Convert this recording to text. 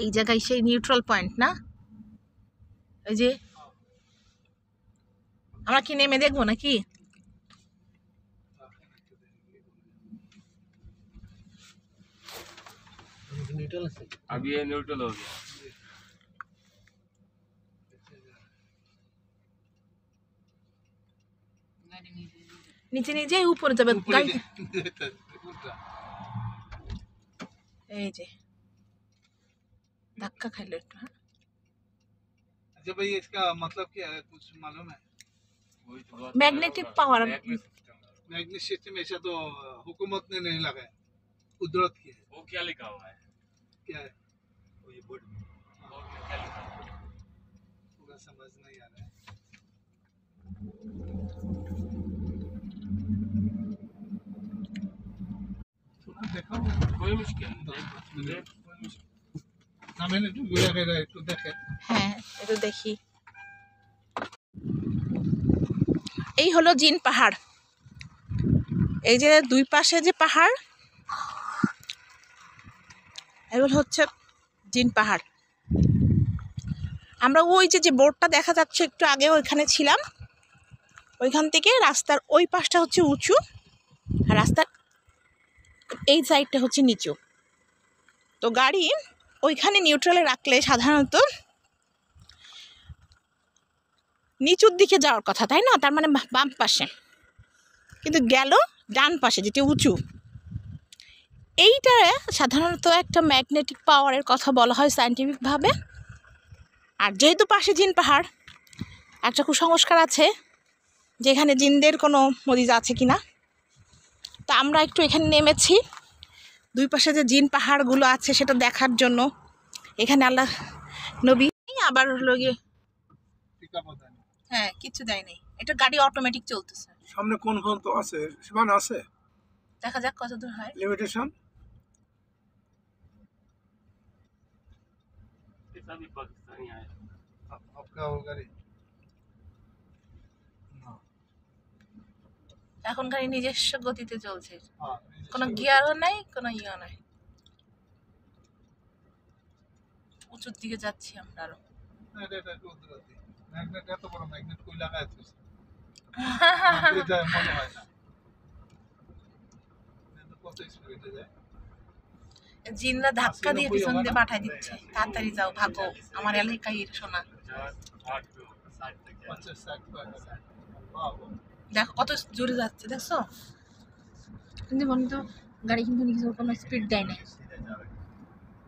এই জায়গায় সেই নিউট্রাল পয়েন্ট না, ওই যে আমরা কি নেমে দেখবো নাকি? अभी ये न्यूट्रल हो गया। নিচে নিজে উপরে যাবে গাড়ি। এই যে धक्का खा लो। अच्छा भाई, इसका मतलब क्या है, कुछ मालूम है? Magnetic power. मैग्नेट सिस्टम ऐसा तो हुकूमत ने नहीं लगाया, कुदरत की है। वो क्या लिखा हुआ है? क्या है वो ये बोर्ड में क्या लिखा है? पूरा समझ नहीं आ रहा है। देखो कोई मुश्किल नहीं, कोई मुश्किल ना, मैंने तो बुला के रहा है, तो देखे। হ্যাঁ একটু দেখি। এই হলো জিন পাহাড়। এই যে দুই পাশে যে পাহাড়, এগুলো হচ্ছে জিন পাহাড়। আমরা ওই যে বোর্ডটা দেখা যাচ্ছে একটু আগে ওইখানে ছিলাম, ওইখান থেকে রাস্তার ওই পাশটা হচ্ছে উঁচু আর রাস্তার এই সাইডটা হচ্ছে নিচু। তো গাড়ি ওইখানে নিউট্রালে রাখলে সাধারণত নিচুর দিকে যাওয়ার কথা, তাই না? তার মানে বাম পাশে, কিন্তু গেল ডান পাশে যেটা উঁচু। এইটা সাধারণত একটা ম্যাগনেটিক পাওয়ারের কথা বলা হয় সায়েন্টিফিকভাবে। আর যেহেতু পাশে জিন পাহাড়, একটা কুসংস্কার আছে যেখানে জিনদের কোনো মরিজ আছে কিনা। তা আমরা একটু এখানে নেমেছি দুই পাশে যে জিন পাহাড়গুলো আছে সেটা দেখার জন্য। এখানে আল্লাহ নবী আবার হলো গিয়ে হ্যাঁ কিছু দেয় নাই, এটা গাড়ি অটোমেটিক চলতেছে। সামনে কোন কোন তো আছে, সীমানা আছে, দেখা যাক কত দূর হয়। লিমিটেশন। सभी पाकिस्तानी आए। आपका वो गाड़ी এখন গাড়ি নিজস্ব গতিতে চলছে, কোনো গিয়ারও নাই, কোনো ইয়েও নাই। উঁচুর দিকে যাচ্ছি আমরা আরো। ম্যাগনেট এত বড় ম্যাগনেট কই লাগায় আছে? যায় মনে হয় না, কত স্পিডে যায়। জিনরা ধাক্কা দিয়ে পিছন দিয়ে পাঠাই দিচ্ছে, তাড়াতাড়ি যাও ভাগো, আমার এলাকায় শোনা। 50-60। দেখো কত জোরে যাচ্ছে, দেখছো? কিন্তু বন্ধু গাড়ি কিন্তু নিজের কোনো স্পিড দেয় না।